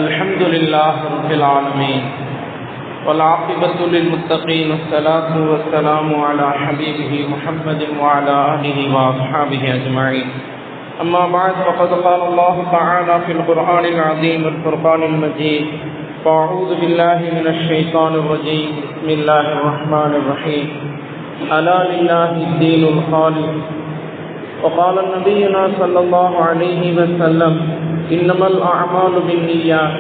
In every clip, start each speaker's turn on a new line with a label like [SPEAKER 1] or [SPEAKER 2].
[SPEAKER 1] الحمد لله رب العالمين والعاقبة للمتقين والصلاة والسلام على حبيبه محمد وعلى آله وأصحابه أجمعين. أما بعد فقد قال الله تعالى في القرآن العظيم والفرقان المجيد: فأعوذ بالله من الشيطان الرجيم. بسم الله الرحمن الرحيم. ألا لله الدين الخالص. وقال نبينا صلى الله عليه وسلم: إنما الأعمال بالنيات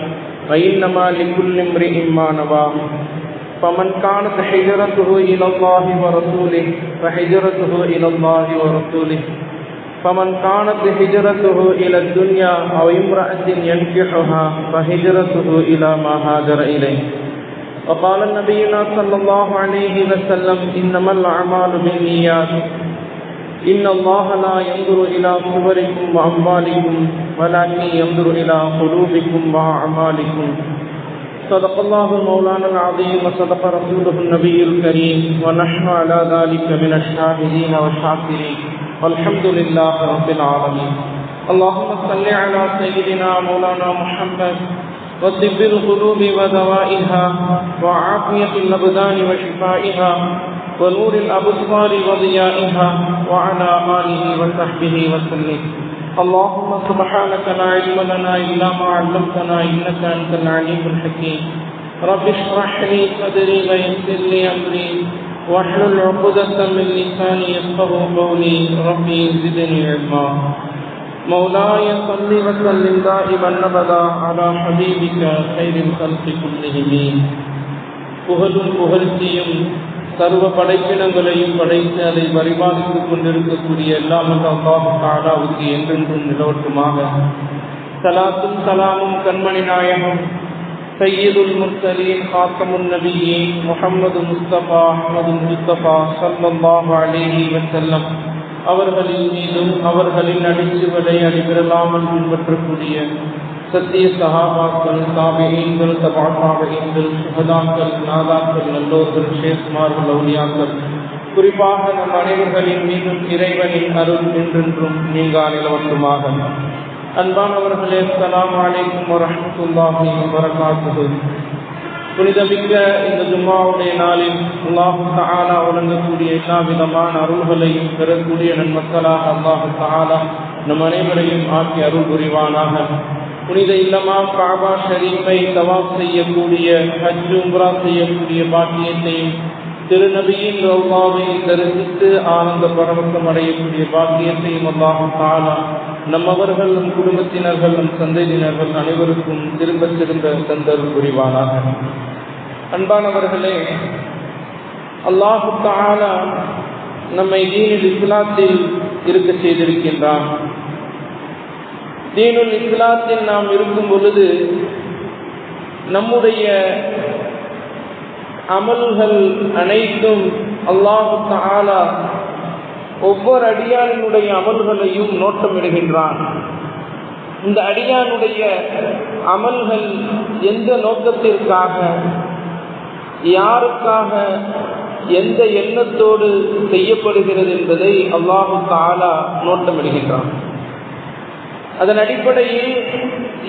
[SPEAKER 1] وإنما لكل امرئ ما نوى. فمن كانت هجرته إلى الله ورسوله فهجرته إلى الله ورسوله. فمن كانت هجرته إلى الدنيا أو امرأة ينكحها فهجرته إلى ما هاجر إليه. وقال نبينا صلى الله عليه وسلم: إنما الأعمال بالنيات إن الله لا ينظر إلى صوركم وأموالكم ولكن ينظر إلى قلوبكم وأعمالكم. صدق الله مولانا العظيم وصدق رسوله النبي الكريم ونحن على ذلك من الشاهدين والشاكرين والحمد لله رب العالمين. اللهم صل على سيدنا مولانا محمد وطب القلوب ودوائها وعافية الأبدان وشفائها ونور الأبصار وضيائها وعلى آله وصحبه وسلم. اللهم سبحانك لا علم لنا إلا ما علمتنا إنك أنت العليم الحكيم. رب اشرح لي صدري ويسر لي أمري واحلل عقدة من لساني يفقهوا قولي. ربي زدني علما. مولاي صل وسلم دائما أبدا على حبيبك خير الخلق كلهم. புகழும் புகழ்ச்சியும் சர்வ படைப்பினங்களையும் படைத்து அதை பரிபாலித்துக் கொண்டிருக்கக்கூடிய எல்லாம் அல்லாஹ் தஆலாவுக்கு என்றென்றும் நிலவட்டுமாக. ஸலாத்தும் ஸலாமும் கண்மணி நாயகம் சய்யிதுல் முர்ஸலீன் காத்தமுன் நபியீன் முஹம்மது முஸ்தபா அஹ்மது முஸ்தபா ஸல்லல்லாஹு அலைஹி வஸல்லம் அவர்களின் மீதும் அவர்களின் அடிச்சுவடை அடிபெறலாமல் பின்பற்றக்கூடிய சத்திய சஹாபாக்கள், தாபிஈன்கள், தபா தாபிஈன்கள், சுஹதாக்கள், நாதாக்கள், நல்லோர்கள், ஷேக்மார்கள், அவுலியாக்கள், குறிப்பாக நம் அனைவர்களின் மீதும் இறைவனின் அருள் என்றென்றும் நீங்கா நிலவட்டுமாக. அன்பானவர்களே, அஸ்ஸலாமு அலைக்கும் வரஹ்மத்துல்லாஹி வபரகாத்துஹு. புனிதமிக்க இந்த ஜும்மாவுடைய நாளில் அல்லாஹ் தஆலா வழங்கக்கூடிய எல்லா விதமான அருள்களையும் பெறக்கூடிய நன்மக்களாக அல்லாஹ் தஆலா நம் அனைவரையும் ஆக்கி அருள் புரிவானாக. புனித இல்லமாம் காபா ஷரீஃபை தவாப் செய்யக்கூடிய, ஹஜ் உம்ரா செய்யக்கூடிய பாக்கியத்தையும், திருநபியின் ரௌலாவை தரிசித்து ஆனந்த பரவசம் அடையக்கூடிய பாக்கியத்தையும் அல்லாஹ் தஆலா நம்மவர்கள், நம் குடும்பத்தினர்கள், நம் சந்ததியினர்கள் அனைவருக்கும் திரும்ப திரும்ப தந்தருள் புரிவானாக. அன்பானவர்களே, அல்லாஹ் தஆலா நம்மை தீனுல் இஸ்லாத்தில் இருக்க செய்திருக்கின்றான். தீனுல் இஸ்லாத்தில் நாம் இருக்கும் பொழுது நம்முடைய அமல்கள் அனைத்தும் அல்லாஹ் தஆலா ஒவ்வொரு அடியானுடைய அமல்களையும் நோட்டமிடுகின்றான். இந்த அடியானுடைய அமல்கள் எந்த நோக்கத்திற்காக, யாருக்காக, எந்த எண்ணத்தோடு செய்யப்படுகிறது என்பதை அல்லாஹ் தஆலா நோட்டமிடுகின்றான். அதன் அடிப்படையில்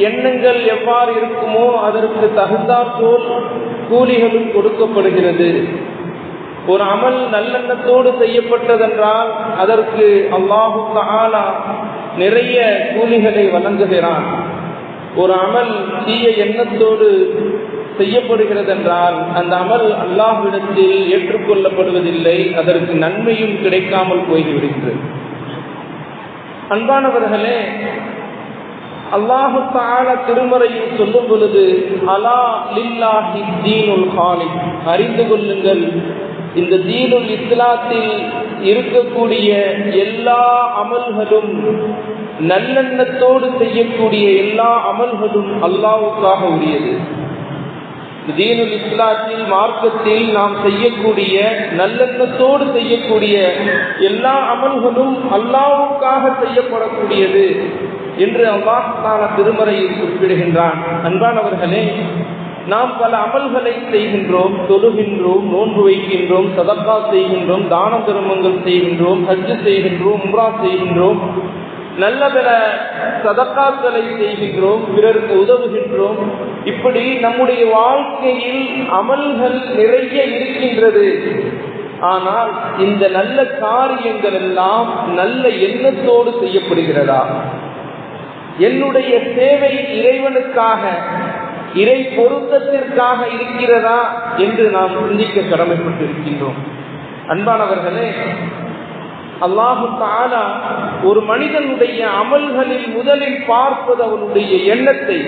[SPEAKER 1] எண்ணங்கள் எவ்வாறு இருக்குமோ அதற்கு தகுந்தாற்போல் கூலிகளும் கொடுக்கப்படுகிறது. ஒரு அமல் நல்லெண்ணத்தோடு செய்யப்பட்டதென்றால் அதற்கு அல்லாஹ் தஆலா நிறைய கூலிகளை வழங்குகிறான். ஒரு அமல் தீய எண்ணத்தோடு செய்யப்படுகிறதென்றால் அந்த அமல் அல்லாஹ்விடத்தில் ஏற்றுக்கொள்ளப்படுவதில்லை, அதற்கு நன்மையும் கிடைக்காமல் போய்விடுகிறது. அன்பானவர்களே, அல்லாஹ் தஆலா திருமறையில் சொல்லும் பொழுது அலா லில்லாஹி தீனுல் காலிஸ், அறிந்து கொள்ளுங்கள், இந்த தீனுல் இஸ்லாத்தில் இருக்கக்கூடிய எல்லா அமல்களும், நல்லெண்ணத்தோடு செய்யக்கூடிய எல்லா அமல்களும் அல்லாஹ்வுக்காக உரியது. தீனுல் இஸ்லாத்தில், மார்க்கத்தில் நாம் செய்யக்கூடிய நல்லெண்ணத்தோடு செய்யக்கூடிய எல்லா அமல்களும் அல்லாஹ்வுக்காக செய்யப்படக்கூடியது என்று அல்லாஹ் தஆலா திருமறையில் குறிப்பிடுகின்றான். அன்பானவர்களே, நாம் பல அமல்களை செய்கின்றோம், தொழுகின்றோம், நோன்பு வைக்கின்றோம், சதக்கா செய்கின்றோம், தான தர்மங்கள் செய்கின்றோம், ஹஜ் செய்கின்றோம், உம்ரா செய்கின்றோம். நல்ல பல சதக்காக்களை செய்கின்றோம், பிறருக்கு உதவுகின்றோம். இப்படி நம்முடைய வாழ்க்கையில் அமல்கள் நிறைய இருக்கின்றது. ஆனால் இந்த நல்ல காரியங்கள் எல்லாம் நல்ல எண்ணத்தோடு செய்யப்படுகிறதா? என்னுடைய சேவை இறைவனுக்காக, இறை பொருத்தத்திற்காக இருக்கிறதா என்று நாம் சிந்திக்க கடமைப்பட்டிருக்கின்றோம். அன்பானவர்களே, அல்லாஹு தஆலா ஒரு மனிதனுடைய அமல்களில் முதலில் பார்ப்பது அவனுடைய எண்ணத்தை.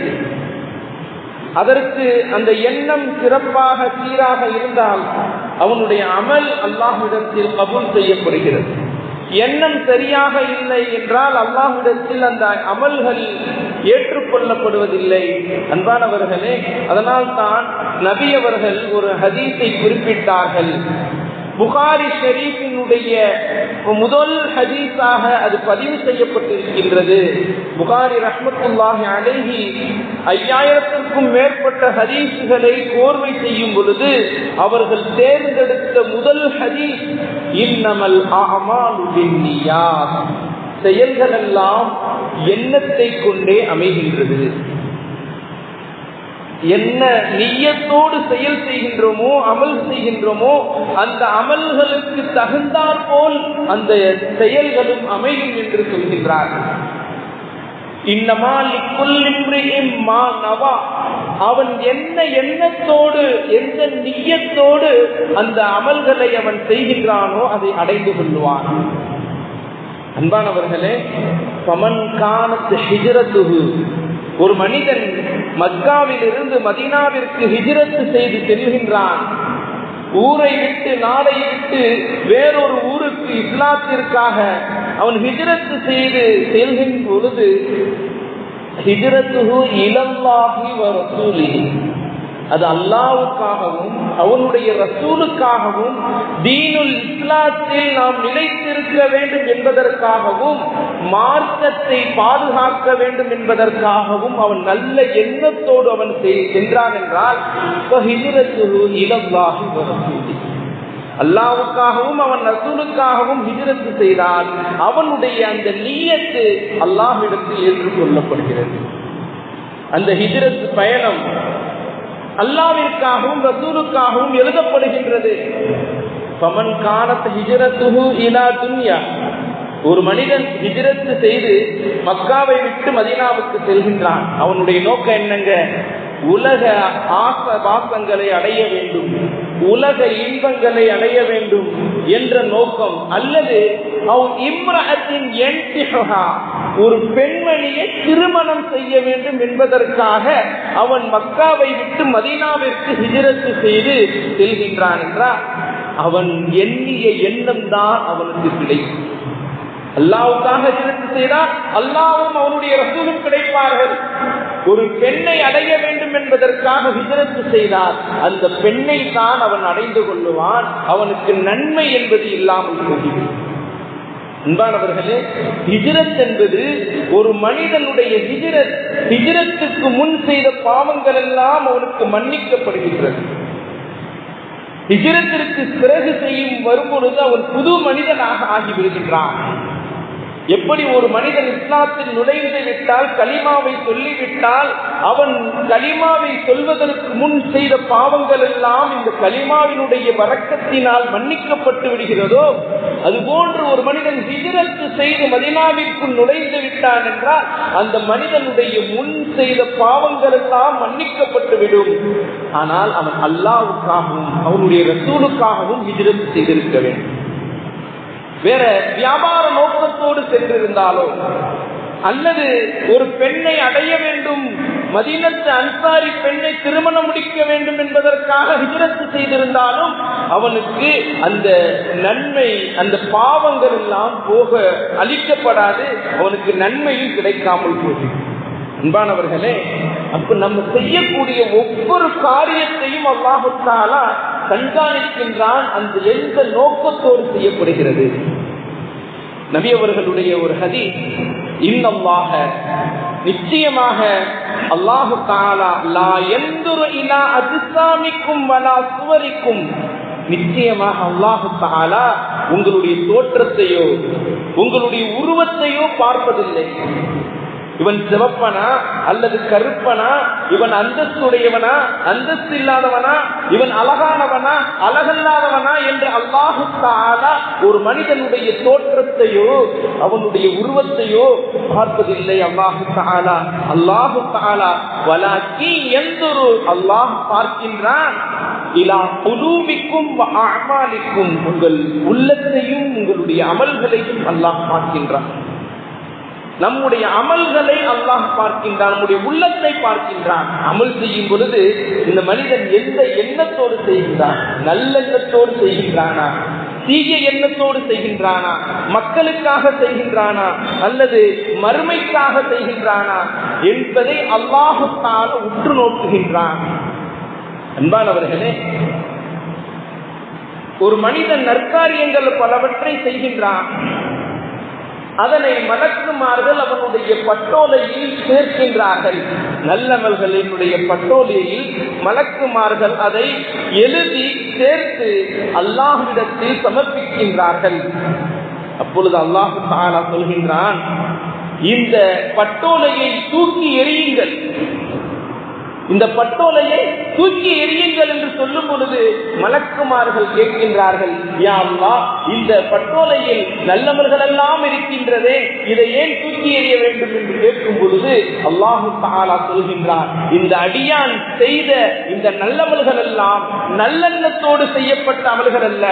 [SPEAKER 1] அதற்கு அந்த எண்ணம் சிறப்பாக சீராக இருந்தால் அவனுடைய அமல் அல்லாஹ்விடத்தில் கபூல் செய்யப்படுகிறது. எண்ணம் சரியாக இல்லை என்றால் அல்லாஹ்விடத்தில் அந்த அமல்கள் ஏற்றுக்கொள்ளப்படுவதில்லை. அன்பானவர்களே, அதனால் தான் நபி அவர்கள் ஒரு ஹதீஸை குறிப்பிட்டார்கள். புகாரி ஷரீஃபினுடைய முதல் ஹதீஸாக அது பதிவு செய்யப்பட்டிருக்கின்றது. புகாரி ரஹ்மத்துல்லாஹி அலைஹி 5000க்கும் மேற்பட்ட ஹதீஸ்களை கோர்வை செய்யும் பொழுது அவர்கள் தேர்ந்தெடுத்த முதல் ஹதீஸ் இன்னமல் அஅமாலு பின்னியாத், செயல்கள் எல்லாம் எண்ணத்தை கொண்டே அமைகின்றது. என்ன நிய்யத்தோடு செயல் செய்கின்றோமோ, அமல் செய்கின்றோமோ, அந்த அமல்களுக்கு தகுந்தாற் போல் அந்த செயல்களும் அமையும் என்று சொல்கின்றார்கள். இன்னமா லிக்குல்லி இம்ரிஇன் மா நவா, அவன் என்ன எண்ணத்தோடு, எந்த நிய்யத்தோடு அந்த அமல்களை அவன் செய்கின்றானோ அதை அடைந்து கொள்வான். அன்பானவர்களே, ஃபமன் கானத் ஹிஜ்ரத்துஹு, ஒரு மனிதன் மக்காவிலிருந்து மதீனாவிற்கு ஹிஜ்ரத் செய்து செல்கின்றான். ஊரை விட்டு, நாடை விட்டு வேறொரு ஊருக்கு இஸ்லாத்திற்காக அவன் ஹிஜ்ரத் செய்து செல்கின்ற பொழுது ஹிஜ்ரத்துஹு இலல்லாஹி வ ரசூலிஹி, அது அல்லாஹ்வுக்காகவும் அவனுடைய ரசூலுக்காகவும் தீனுல் இஸ்லாத்தில் நாம் நிலைத்திருக்க வேண்டும் என்பதற்காகவும் மார்க்கத்தை பாதுகாக்க வேண்டும் என்பதற்காகவும் அவன் நல்ல எண்ணத்தோடு அவன் சென்றான் என்றால் அல்லாஹ்வுக்காகவும் அவன் ரசூலுக்காகவும் ஹிஜ்ரத் செய்தான். அவனுடைய அந்த நிய்யத்து அல்லாஹ்விடத்தில் ஏற்றுக்கொள்ளப்படுகிறது. அந்த ஹிஜ்ரத் பயணம் அல்லாஹ்விற்காகவும் ரசூலுக்காகவும் எழுதப்படுகின்றது. ஃபமன் கானத் ஹிஜ்ரத்துஹு இலா துன்யா, ஒரு மனிதன் ஹிஜ்ரத் செய்து மக்காவை விட்டு மதீனாவுக்கு செல்கின்றான். அவனுடைய நோக்கம் என்னங்க? உலக ஆசபாசங்களை அடைய வேண்டும், உலக இன்பங்களை அடைய வேண்டும் என்ற நோக்கம். அல்லது இம்ரஅத்தின் யன்திஹா, ஒரு பெண்மணியை திருமணம் செய்ய வேண்டும் என்பதற்காக அவன் மக்காவை விட்டு மதீனாவிற்கு ஹிஜ்ரத் செய்து செல்கின்றான் என்றால் அவன் எண்ணிய எண்ணம் தான் அவனுக்கு கிடைக்கும். அல்லாஹ்வுக்காக ஹிஜ்ரத் செய்தால் அல்லாஹ்வும் அவனுடைய ரசூலும் கிடைப்பார்கள். ஒரு பெண்ணை அடைய வேண்டும் என்பதற்காக ஹிஜ்ரத் செய்தால் அந்த பெண்ணை தான் அவன் அடைந்து கொள்ளுவான். அவனுக்கு நன்மை என்பது இல்லாமல் போகிறது. அன்பானவர்களே, ஹிஜ்ரத் என்பது ஒரு மனிதனுடைய ஹிஜ்ரத்துக்கு முன் செய்த பாவங்கள் எல்லாம் அவனுக்கு மன்னிக்கப்படுகின்றது. ஹிஜ்ரத்திற்கு பிறகு செய்யும் வரும்பொழுது அவன் புது மனிதனாக ஆகிவிடுகின்றான். எப்படி ஒரு மனிதன் இஸ்லாத்தில் நுழைந்து விட்டால், கலிமாவை சொல்லிவிட்டால், அவன் கலிமாவை சொல்வதற்கு முன் செய்த பாவங்கள் எல்லாம் இந்த கலிமாவினுடைய வரக்கத்தினால் மன்னிக்கப்பட்டு விடுகிறதோ, அதுபோன்று ஒரு மனிதன் ஹிஜ்ரத் செய்து மதீனாவிற்குள் நுழைந்து விட்டான் என்றால் அந்த மனிதனுடைய முன் செய்த பாவங்கள் எல்லாம் மன்னிக்கப்பட்டு விடும். ஆனால் அவன் அல்லாஹ்வுக்காகவும் அவனுடைய ரசூலுக்காகவும் ஹிஜ்ரத் செய்திருக்க வேண்டும். வேற வியாபார நோக்கத்தோடு சென்றிருந்தாலோ, அல்லது ஒரு பெண்ணை அடைய வேண்டும், மதீனத்து அன்சாரி பெண்ணை திருமணம் முடிக்க வேண்டும் என்பதற்காக ஹிஜ்ரத் செய்திருந்தாலும் அவனுக்கு அந்த நன்மை, அந்த பாவங்கள் எல்லாம் போக அளிக்கப்படாது, அவனுக்கு நன்மையும் கிடைக்காமல் போகும். அன்பானவர்களே, அப்ப நம்ம செய்யக்கூடிய ஒவ்வொரு காரியத்தையும் அல்லாஹ் தஆலா கண்காணிக்கின்றான். அந்த எந்த நோக்கத்தோடு செய்யப்படுகிறது. நபி அவர்களுடைய ஒரு ஹதீஸ், இன்னல்லாஹ, நிச்சயமாக அல்லாஹ் தஆலா லா யன்துரு இலா அஜ்சாமிக்கும் வலா சுவரிக்கும், நிச்சயமாக அல்லாஹ் தஆலா உங்களுடைய தோற்றத்தையோ உங்களுடைய உருவத்தையோ பார்ப்பதில்லை. இவன் சிவப்பனா அல்லது கருப்பனா, இவன் அந்தஸ்துடையவனா அந்தஸ்து இல்லாதவனா, இவன் அழகானவனா அழகல்லாதவனா என்று அல்லாஹு தஆலா ஒரு மனிதனுடைய தோற்றத்தையோ அவனுடைய உருவத்தையோ பார்ப்பதில்லை. அல்லாஹு தஆலா வலாக்கி யன்துரு, அல்லாஹ் பார்க்கின்றான் இலா குலூபிக்கும் வ அஅமாலிக்கும், உங்கள் உள்ளத்தையும் உங்களுடைய அமல்களையும் அல்லாஹ் பார்க்கின்றான். நம்முடைய அமல்களை அல்லாஹ் பார்க்கின்றான், நம்முடைய உள்ளத்தை பார்க்கின்றான். அமல் செய்யும் பொழுது இந்த மனிதன் எந்த எண்ணத்தோடு செய்கின்றான்? நல்லெண்ணத்தோடு செய்கின்றானா, தீய எண்ணத்தோடு செய்கின்றானா, மக்களுக்காக செய்கின்றானா அல்லது மறுமைக்காக செய்கின்றானா என்பதை அல்லாஹ் தஆலா உற்று நோக்குகின்றான். அன்பானவர்களே, ஒரு மனிதன் நற்காரியங்கள் பலவற்றை செய்கின்றான். அதனை மலக்குமார்கள் அவனுடைய பட்டோலையில் சேர்க்கின்றார்கள். நல்லமல்களினுடைய பட்டோலையில் மலக்குமார்கள் அதை எழுதி சேர்த்து அல்லாஹ்விடத்தில் சமர்ப்பிக்கின்றார்கள். அப்பொழுது அல்லாஹ் தஆலா சொல்கின்றான், இந்த பட்டோலையை தூக்கி எறியுங்கள், இந்த பட்டோலையை தூக்கி எறியுங்கள் என்று சொல்லும் பொழுது மலக்குமார்கள் கேட்கின்றார்கள், யா அல்லாஹ், இந்த பட்டோலையில் நல்லவர்கள் எல்லாம் இருக்கின்றதே, இதை ஏன் தூக்கி எறிய வேண்டும் என்று கேட்கும் பொழுது அல்லாஹ் தஆலா சொல்கின்றார், இந்த அடியான் செய்த இந்த நல்லவர்கள் எல்லாம் நல்லெண்ணத்தோடு செய்யப்பட்ட அமல்கள் அல்ல,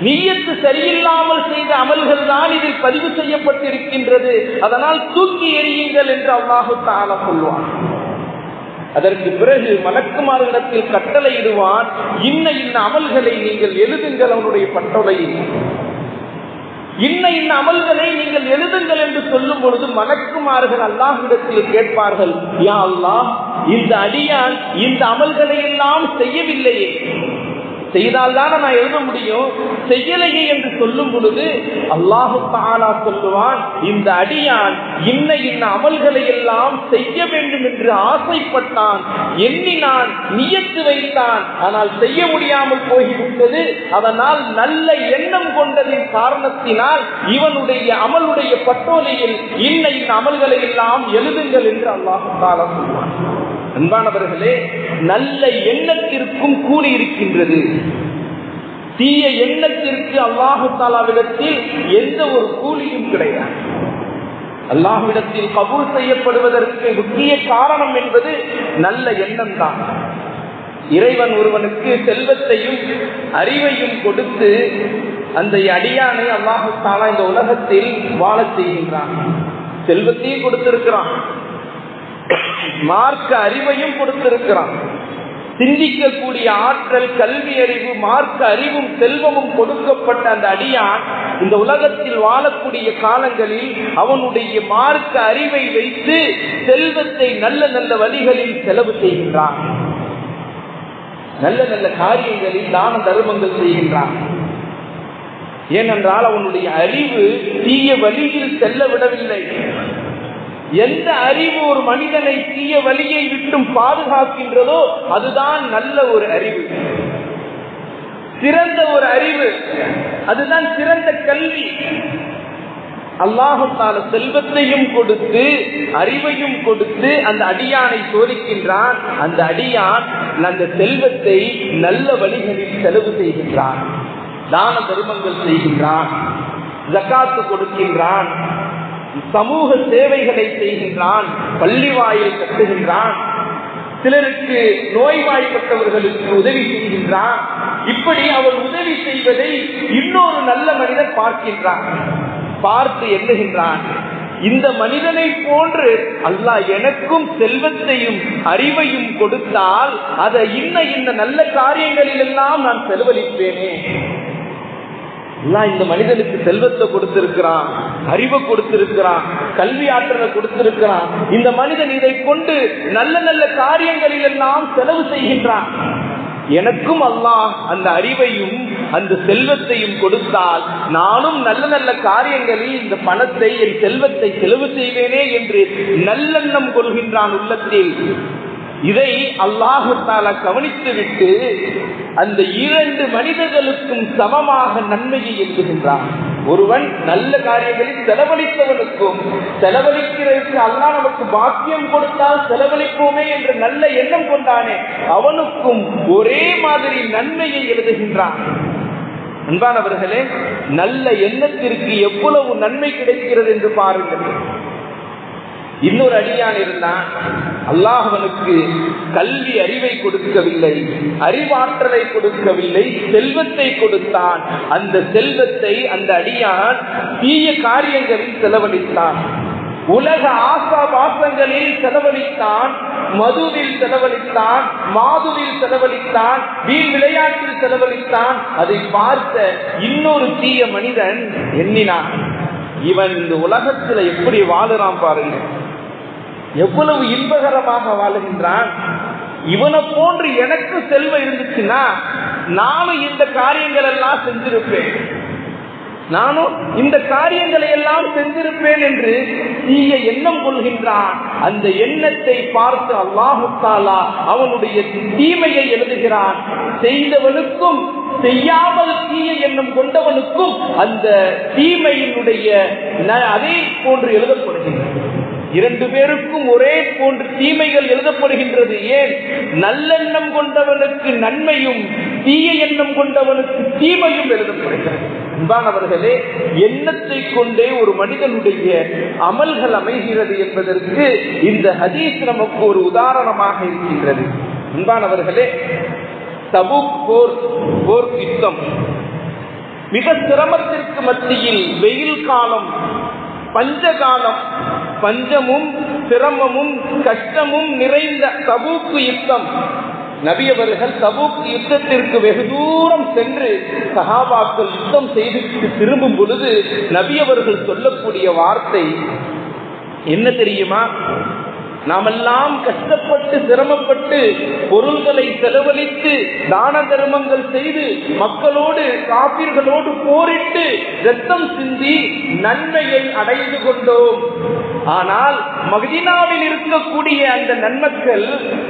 [SPEAKER 1] நியத்து சரியில்லாமல் செய்த அமல்கள் தான் இதில் பதிவு செய்யப்பட்டிருக்கின்றது, அதனால் தூக்கி எறியுங்கள் என்று அல்லாஹ் தஆலா சொல்வார். அதற்கு பிறகு மலக்குமார்களிடத்தில் கட்டளையிடுவான், இன்ன இன்ன அமல்களை நீங்கள் எழுதுங்கள், அவனுடைய பட்டோலையில் இன்ன இன்ன அமல்களை நீங்கள் எழுதுங்கள் என்று சொல்லும் பொழுது மலக்குமார்கள் அல்லாஹ்விடத்தில் கேட்பார்கள், யா அல்லாஹ், இந்த அடியான் இந்த அமல்களை எல்லாம் செய்யவில்லையே, செய்தால்தான நான் எழுத முடியும், செய்யலையே என்று சொல்லும் பொழுது அல்லாஹு தஆலா சொல்லுவான், இந்த அடியான் இன்ன இன்ன அமல்களை எல்லாம் செய்ய வேண்டும் என்று ஆசைப்பட்டான், எண்ணினான், நியத்து வைத்தான், ஆனால் செய்ய முடியாமல் போய்விட்டது, அதனால் நல்ல எண்ணம் கொண்டதின் காரணத்தினால் இவனுடைய அமலுடைய பட்டோலையில் இன்ன இன்ன அமல்களை எல்லாம் எழுதுங்கள் என்று அல்லாஹு தஆலா சொல்வான். அன்பானவர்களே, நல்ல எண்ணத்திற்கும் கூலி இருக்கின்றது. தீய எண்ணத்திற்கு அல்லாஹு தஆலாவிடத்தில் எந்த ஒரு கூலியும் கிடையாது. அல்லாஹ்விடத்தில் கபூல் செய்யப்படுவதற்கு முக்கிய காரணம் என்பது நல்ல எண்ணம் தான். இறைவன் ஒருவனுக்கு செல்வத்தையும் அறிவையும் கொடுத்து அந்த அடியானை அல்லாஹு தஆலா இந்த உலகத்தில் வாழச் செய்கின்றான். செல்வத்தையும் கொடுத்திருக்கிறான், மார்க்க அறிவையும் கொடுத்திருக்கிறான். சிந்திக்கக்கூடிய ஆற்றல், கல்வி அறிவு, மார்க்க அறிவும் செல்வமும் கொடுக்கப்பட்ட அந்த அடியான் இந்த உலகத்தில் வாழக்கூடிய காலங்களில் அவனுடைய மார்க்க அறிவை வைத்து செல்வத்தை நல்ல நல்ல வழிகளில் செலவு செய்கின்றான், நல்ல நல்ல காரியங்களில் தான தர்மங்கள் செய்கின்றான். ஏனென்றால் அவனுடைய அறிவு தீய வழியில் செல்ல விடவில்லை. எந்த அறிவு ஒரு மனிதனை தீய வழியை விட்டும் பாதுகாக்கின்றதோ அதுதான் நல்ல ஒரு அறிவு, சிறந்த ஒரு அறிவு, அதுதான் சிறந்த கல்வி. அல்லாஹ் தஆலா செல்வத்தையும் கொடுத்து அறிவையும் கொடுத்து அந்த அடியானை சோதிக்கின்றான். அந்த அடியான் அந்த செல்வத்தை நல்ல வழிகளில் செலவு செய்கின்றான், தான தர்மங்கள் செய்கின்றான், ஜகாத்து கொடுக்கின்றான், சமூக சேவைகளை செய்கின்றான், பள்ளி வாயில் கட்டுகின்றான், சிலருக்கு நோய்வாய்ப்பட்டவர்களுக்கு உதவி செய்கின்றான். இப்படி அவர் உதவி செய்வதை இன்னொரு நல்ல மனிதன் பார்க்கின்றான். பார்த்து எண்ணுகின்றான், இந்த மனிதனை போன்று அல்லாஹ் எனக்கும் செல்வத்தையும் அறிவையும் கொடுத்தால் அதை இன்ன இன்ன நல்ல காரியங்களில் எல்லாம் நான் செலவழிப்பேனே. இந்த மனிதனுக்கு செல்வத்தை கொடுத்திருக்கிறான், அறிவை கொடுத்திருக்கிறான், கல்வி ஆற்றலை கொடுத்திருக்கிறான், இந்த மனிதன் இதை கொண்டு நல்ல நல்ல காரியங்களில் எல்லாம் செலவு செய்கின்றான், எனக்கும் அல்லாஹ் அந்த அறிவையும் அந்த செல்வத்தையும் கொடுத்தால் நானும் நல்ல நல்ல காரியங்களில் இந்த பணத்தை, என் செல்வத்தை செலவு செய்வேனே என்று நல்லெண்ணம் கொள்கின்றான் உள்ளத்தில். இதை அல்லாஹ் தஆலா கவனித்து விட்டு அந்த இரண்டு மனிதர்களுக்கும் சமமாக நன்மையை எண்ணுகின்றான். ஒருவன் நல்ல காரியங்களில் செலவழித்தவனுக்கும், செலவழிக்கிறதுக்கு அல்லாஹ் நமக்கு பாக்கியம் கொடுத்தால் செலவழிப்போமே என்ற நல்ல எண்ணம் கொண்டானே அவனுக்கும் ஒரே மாதிரி நன்மையை எழுதுகின்றான். அன்பானவர்களே, நல்ல எண்ணத்திற்கு எவ்வளவு நன்மை கிடைக்கிறது என்று பாருங்கள். இன்னொரு அடியான் இருந்தான், அல்லாஹ் அவனுக்கு கல்வி அறிவை கொடுக்கவில்லை, அறிவாற்றலை கொடுக்கவில்லை, செல்வத்தை கொடுத்தான். அந்த செல்வத்தை அந்த அடியான் தீய காரியங்களில் செலவழித்தான், உலக ஆசாபாசங்களில் செலவழித்தான், மதுவில் செலவழித்தான், மாதுவில் செலவழித்தான், வீண் விளையாட்டில் செலவழித்தான். அதை பார்த்த இன்னொரு தீய மனிதன் எண்ணினான், இவன் இந்த உலகத்துல எப்படி வாழுறான் பாருங்க, எவ்வளவு இன்பகரமாக வாழுகின்றான். இவனை போன்று எனக்கு செல்வம் இருந்துச்சுன்னா நானும் இந்த காரியங்கள் எல்லாம் செஞ்சிருப்பேன், நானும் இந்த காரியங்களை எல்லாம் செஞ்சிருப்பேன் என்று தீய எண்ணம் கொள்கின்றான். அந்த எண்ணத்தை பார்த்து அல்லாஹு தஆலா அவனுடைய தீமையை எழுதுகிறான். செய்தவனுக்கும் செய்யாமல் தீய எண்ணம் கொண்டவனுக்கும் அந்த தீமையினுடைய அதே போன்று எழுதப்படுகின்றது. இரண்டு பேருக்கும் ஒரே போன்று தீமைகள் எழுதப்படுகின்றது. ஏன்? நல்லெண்ணம் கொண்டவனுக்கு நன்மையும் தீய எண்ணம் கொண்டவனுக்கு தீமையும் எழுதப்படுகிறது. அன்பானவர்களே, எண்ணத்தை கொண்டே ஒரு மனிதனுடைய அமல்கள் அமைகிறது என்பதற்கு இந்த ஹதீஸ் நமக்கு ஒரு உதாரணமாக இருக்கின்றது. அன்பானவர்களே, தபூக் போர் யுத்தம் மிக சிரமத்திற்கு மத்தியில், வெயில் காலம், பஞ்சகாலம், பஞ்சமும் சிரமமும் கஷ்டமும் நிறைந்த தபூக் யுத்தம். நபி அவர்கள் தபூக் யுத்தத்திற்கு வெகு தூரம் சென்று சஹாபாக்கள் யுத்தம் செய்து திரும்பும் பொழுது நபி அவர்கள் சொல்லக்கூடிய வார்த்தை என்ன தெரியுமா? நாமெல்லாம் கஷ்டப்பட்டு சிரமப்பட்டு பொருள்களை செலவழித்து தான தர்மங்கள் செய்து மக்களோடு காபிர்களோடு போரிட்டு இரத்தம் சிந்தி நன்மையை அடைந்து கொண்டோம். ஆனால் மதீனாவில் இருக்கக்கூடிய அந்த நன்மக்கள்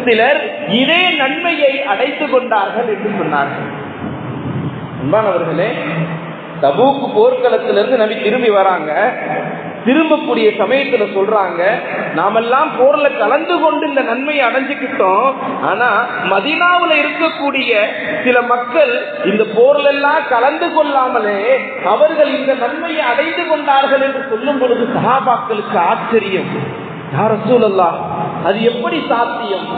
[SPEAKER 1] சிலர் இதே நன்மையை அடைந்து கொண்டார்கள் என்று சொன்னார்கள். அன்பானவர்களே, தபூக் போர்க்களத்திலிருந்து நபி திரும்பி வராங்க. திரும்பக்கூடிய சமயத்துல சொல்றாங்க, நாமெல்லாம் போர்ல கலந்து கொண்டு இந்த நன்மையை அடைஞ்சுக்கிட்டோம், ஆனா மதீனாவுல இருக்கக்கூடிய சில மக்கள் இந்த போர்ல எல்லாம் கலந்து கொள்ளாமலே அவர்கள் இந்த நன்மையை அடைந்து கொண்டார்கள் என்று சொல்லும் பொழுது சஹாபாக்களுக்கு ஆச்சரியம். யா ரசூலல்லாஹ், அது எப்படி சாத்தியம்?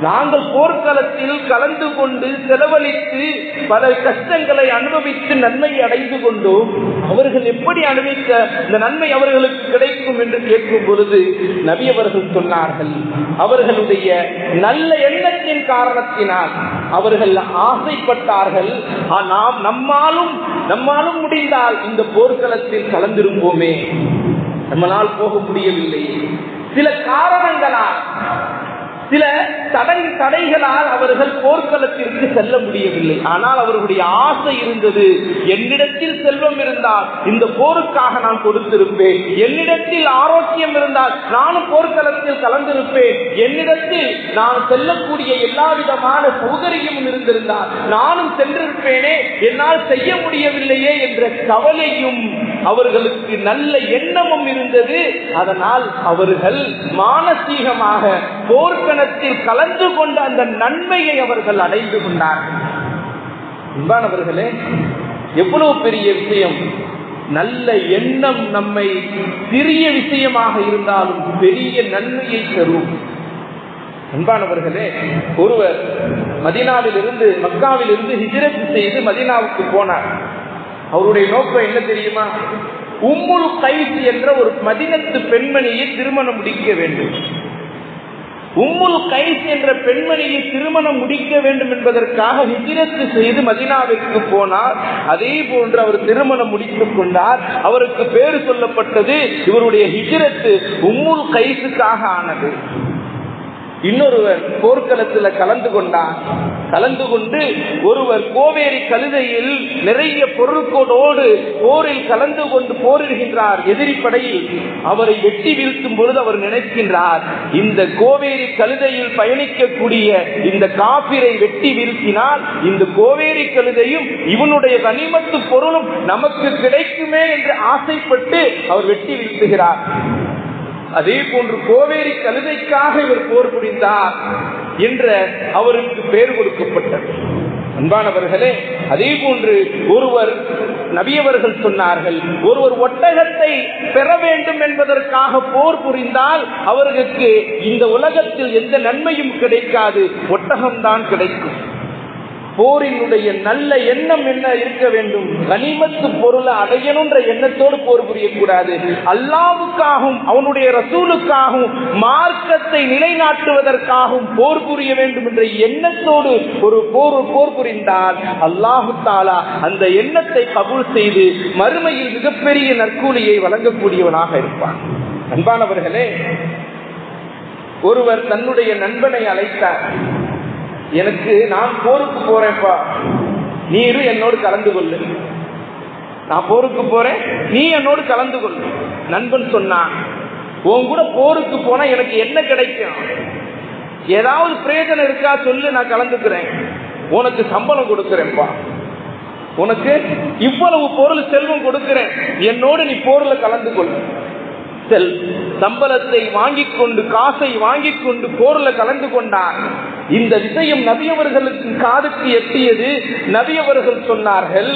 [SPEAKER 1] நாங்கள் போர்க்களத்தில் கலந்து கொண்டு செலவழித்து பல கஷ்டங்களை அனுபவித்து நன்மை அடைந்து கொண்டோம், அவர்கள் எப்படி அனுபவித்த இந்த நன்மை அவர்களுக்கு கிடைக்கும் என்று கேட்கும் பொழுது நபி அவர்கள் சொன்னார்கள், அவர்களுடைய நல்ல எண்ணத்தின் காரணத்தினால் அவர்கள் ஆசைப்பட்டார்கள், நம்மாலும் முடிந்தால் இந்த போர்க்களத்தில் கலந்திருப்போமே, நம்மளால் போக முடியவில்லை, சில காரணங்களால் சில தடைகளால் அவர்கள் போர்க்களத்திற்கு செல்ல முடியவில்லை. ஆனால் அவர்களுடைய ஆசை இருந்தது, என்னிடத்தில் செல்வம் இருந்தால் இந்த போருக்காக நான் கொடுத்திருப்பேன், என்னிடத்தில் ஆரோக்கியம் இருந்தால் நானும் போர்க்களத்தில் கலந்திருப்பேன், என்னிடத்தில் நான் செல்லக்கூடிய எல்லா விதமான சௌகரியமும் இருந்திருந்தால் நானும் சென்றிருப்பேனே, என்னால் செய்ய முடியவில்லையே என்ற கவலையும் அவர்களுக்கு நல்ல எண்ணமும் இருந்தது. அதனால் அவர்கள் மானசீகமாக போர்க்களத்தில் கலந்து கொண்ட அந்த நன்மையை அவர்கள் அடைந்து கொண்டார்கள். அன்பானவர்களே, எவ்வளவு பெரிய விஷயம்! நல்ல எண்ணம் நம்மை சிறிய விஷயமாக இருந்தாலும் பெரிய நன்மையை தரும். அன்பானவர்களே, ஒருவர் மதீனாவிலிருந்து மக்காவிலிருந்து ஹிஜ்ரத் செய்து மதீனாவுக்கு போனார். அவருடைய நோக்கம் என்ன தெரியுமா? உம்முல் கைஸ் என்ற ஒரு மதீனத்து பெண்மணியை திருமணம் முடிக்க வேண்டும். உம்முல் கைஸ் என்ற பெண்மணியை திருமணம் முடிக்க வேண்டும் என்பதற்காக ஹிஜ்ரத் செய்து மதீனாவிற்கு போனார். அதே போன்று அவர் திருமணம் முடித்துக் கொண்டார். அவருக்கு பேரு சொல்லப்பட்டது, இவருடைய ஹிஜ்ரத் உம்முல் கைஸுக்காக ஆனது. இன்னொருவர் போர்க்களத்துல கலந்து கொண்டார். கலந்து கொண்டு ஒருவர் கோவேரி கழுதையில் நிறைய பொருட்களோடு போரில் கலந்து கொண்டு போரிடுகின்றார் எதிரி படையில். அவரை வெட்டி வீழ்த்தும் பொழுது அவர் நினைக்கின்றார், இந்த கோவேரி கழுதையில் பயணிக்கக்கூடிய இந்த காபிரை வெட்டி வீழ்த்தினால் இந்த கோவேரி கழுதையும் இவனுடைய கனிமத்து பொருளும் நமக்கு கிடைக்குமே என்று ஆசைப்பட்டு அவர் வெட்டி வீழ்த்துகிறார். அதே போன்று கோவேரி கழுதைக்காக இவர் போர் புரிந்தார் என்ற அவருக்கு பெயர் கொடுக்கப்பட்டது. அன்பானவர்களே, அதே போன்று ஒருவர் நபியவர்கள் சொன்னார்கள், ஒருவர் ஒட்டகத்தை பெற வேண்டும் என்பதற்காக போர் புரிந்தால் அவர்களுக்கு இந்த உலகத்தில் எந்த நன்மையும் கிடைக்காது, ஒட்டகம்தான் கிடைக்கும். போரினுடைய நல்ல எண்ணம் என்ன இருக்க வேண்டும்? கனிமத்து பொருளை அடையணுன்ற எண்ணத்தோடு போர் புரியக்கூடாது. அல்லாஹ்வுக்காகவும் அவனுடைய ரசூலுக்காகவும் மார்க்கத்தை நிலைநாட்டுவதற்காகவும் போர் புரிய வேண்டும் என்ற எண்ணத்தோடு ஒரு போர் புரிந்தால் அல்லாஹ் தஆலா அந்த எண்ணத்தை கபூல் செய்து மறுமையில் மிகப்பெரிய நற்கூலியை வழங்கக்கூடியவனாக இருப்பான். அன்பானவர்களே, ஒருவர் தன்னுடைய நண்பனை அழைத்தார். நான் போருக்கு போறேன்ப்பா, நீரு என்னோடு கலந்து கொள்ளு. நான் போருக்கு போறேன், நீ என்னோடு கலந்து கொள்ளு. நண்பன் சொன்னான், உன் கூட போருக்கு போனா எனக்கு என்ன கிடைக்கும்? ஏதாவது பிரயோஜனம் இருக்கா சொல்லு, நான் கலந்துக்கிறேன். உனக்கு சம்பளம் கொடுக்கிறேன்ப்பா, உனக்கு இவ்வளவு பொருள் செல்வம் கொடுக்கிறேன், என்னோடு நீ போர்ல கலந்து கொள்ளு. சம்பளத்தை வாங்கிக் கொண்டு காசை வாங்கிக் கொண்டு போர்ல கலந்து கொண்டார். இந்த விஷயம் நபியவர்களுக்கு காதுக்கு எட்டியது. நபியவர்கள் சொன்னார்கள்,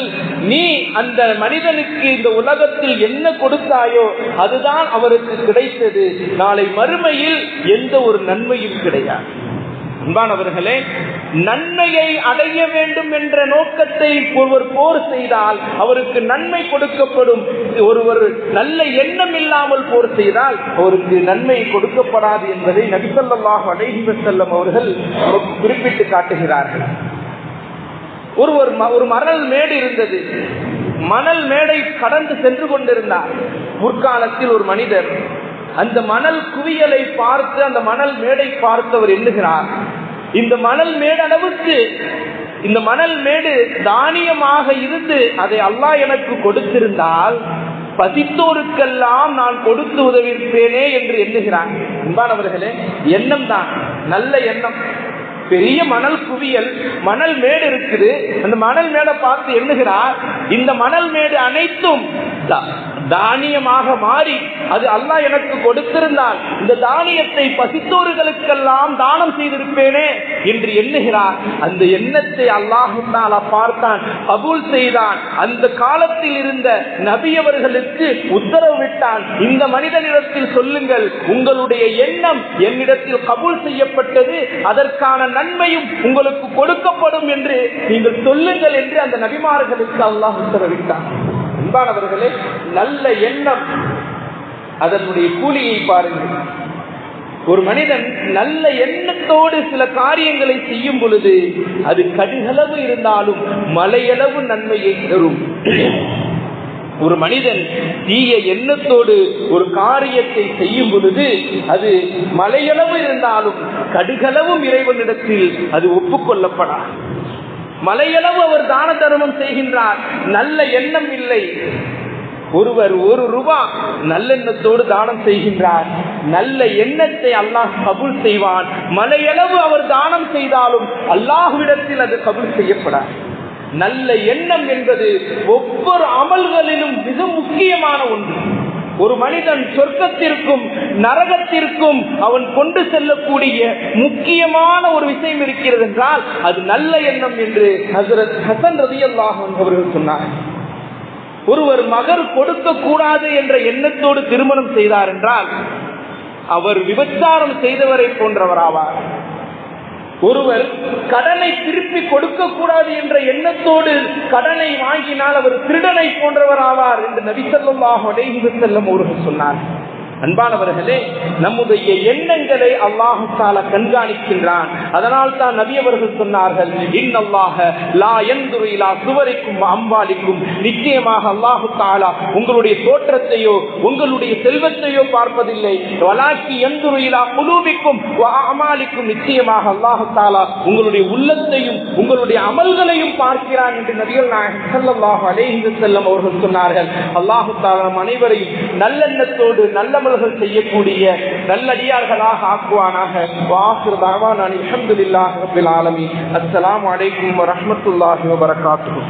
[SPEAKER 1] நீ அந்த மனிதனுக்கு இந்த உலகத்தில் என்ன கொடுத்தாயோ அதுதான் அவருக்கு கிடைத்தது, நாளை மறுமையில் எந்த ஒரு நன்மையும் கிடையாது. அன்பானவர்களே, நன்மையை அடைய வேண்டும் என்ற நோக்கத்தை ஒருவர் போர் செய்தால் அவருக்கு நன்மை கொடுக்கப்படும். ஒருவர் நல்ல எண்ணம் இல்லாமல் போர் செய்தால் அவருக்கு நன்மை கொடுக்கப்படாது என்பதை நபி ஸல்லல்லாஹு அலைஹி வஸல்லம் அவர்கள் குறிப்பிட்டு காட்டுகிறார்கள். ஒரு மணல் மேடு இருந்தது. மணல் மேடை கடந்து சென்று கொண்டிருந்தார். முற்காலத்தில் ஒரு மனிதர் அந்த மணல் குவியலை பார்த்து, அந்த மணல் மேடை பார்த்தவர் எண்ணுகிறார், இந்த மணல் மேடு அளவுக்கு இந்த மணல் மேடு தானியமாக இருந்து அதை அல்லாஹ் எனக்கு கொடுத்திருந்தால் பசித்தோருக்கெல்லாம் நான் கொடுத்து உதவியிருப்பேனே என்று எண்ணுகிறான். அன்பானவர்களே, எண்ணம் தான் நல்ல எண்ணம். பெரிய மணல் குவியல், மணல் மேடு இருக்குது. அந்த மணல் மேடை பார்த்து எண்ணுகிறார், இந்த மணல் மேடு அனைத்தும் தானியமாக மாறி அது அல்லாஹ் எனக்கு கொடுத்திருந்தால் இந்த தானியத்தை பசித்தோர்களுக்கெல்லாம் தானம் செய்திருப்பேனே என்று எண்ணுகிறார். அந்த எண்ணத்தை அல்லாஹ் தஆலா பார்த்தான், கபூல் செய்தான். அந்த காலத்தில் இருந்த நபியவர்களுக்கு உத்தரவிட்டான், இந்த மனிதனிடத்தில் சொல்லுங்கள், உங்களுடைய எண்ணம் என்னிடத்தில் கபூல் செய்யப்பட்டது, அதற்கான நன்மையும் உங்களுக்கு கொடுக்கப்படும் என்று நீங்கள் சொல்லுங்கள் என்று அந்த நபிமார்களுக்கு அல்லாஹ் உத்தரவிட்டான். அன்பானவர்களே, நல்ல எண்ணம் அதனுடைய கூலியை பாருங்கள். ஒரு மனிதன் நல்ல எண்ணத்தோடு சில காரியங்களை செய்யும் பொழுது அது கடுகளவு இருந்தாலும் மலையளவு நன்மையை தரும். ஒரு மனிதன் தீய எண்ணத்தோடு ஒரு காரியத்தை செய்யும் பொழுது அது மலையளவு இருந்தாலும் கடுகளவும் இறைவனிடத்தில் அது ஒப்புக்கொள்ளப்படாது. மலையளவு அவர் தான தர்மம் செய்கின்றார், நல்ல எண்ணம் இல்லை. ஒருவர் 1 ரூபாய் நல்லெண்ணத்தோடு தானம் செய்கின்றார், நல்ல எண்ணத்தை அல்லாஹ் கபூல் செய்வான். மலையளவு அவர் தானம் செய்தாலும் அல்லாஹ்விடத்தில் அது கபூல் செய்யப்படாது. நல்ல எண்ணம் என்பது ஒவ்வொரு அமல்களிலும் மிக முக்கியமான ஒன்று. ஒரு மனிதன் சொர்க்கத்திற்கும் நரகத்திற்கும் அவன் கொண்டு செல்லக்கூடிய முக்கியமான ஒரு விஷயம் இருக்கிறது என்றால் அது நல்ல எண்ணம் என்று ஹஜ்ரத் ஹசன் ரலியல்லாஹு அன்ஹு அவர்கள் சொன்னார். ஒருவர் மகர் கொடுக்க கூடாது என்ற எண்ணத்தோடு திருமணம் செய்தார் என்றால் அவர் விபச்சாரம் செய்தவரை போன்றவராவார். ஒருவர் கடனை திருப்பி கொடுக்க கூடாது என்ற எண்ணத்தோடு கடனை வாங்கினால் அவர் திருடனை போன்றவர் ஆவார் என்று நபி ஸல்லல்லாஹு அலைஹி வஸல்லம் அவர்கள் சொன்னார். அன்பானவர்களே, நம்முடைய எண்ணங்களை அல்லாஹ் தஆலா கண்காணிக்கின்றான். அதனால் தான் நபி அவர்கள் சொன்னார்கள், இன்னல்லாஹ லா யன்துரு இலா சுவரிக்கும் அம்வாலிக்கும், நிச்சயமாக அல்லாஹ் தஆலா உங்களுடைய தோற்றத்தையோ உங்களுடைய செல்வத்தையோ பார்ப்பதில்லை, வலாக்கி யன்துரு இலா குலூபிக்கும் வ அமாலிக்கும், நிச்சயமாக அல்லாஹ் தஆலா உங்களுடைய உள்ளத்தையும் உங்களுடைய அமல்களையும் பார்க்கிறான் என்று நபிகள் நாயகம் ஸல்லல்லாஹு அலைஹி வஸல்லம் அவர்கள் சொன்னார்கள். அல்லாஹ் தஆலா நம் அனைவரையும் நல்லெண்ணத்தோடு நல்லமல்கள் செய்யக்கூடிய நல்லடியார்களாக ஆக்குவானாக. வாஹிரு தஅவானா அல்ஹம்துலில்லாஹி ரப்பில் ஆலமீன். அஸ்ஸலாமு அலைக்கும் வரஹ்மத்துல்லாஹி வபரகாத்துஹு.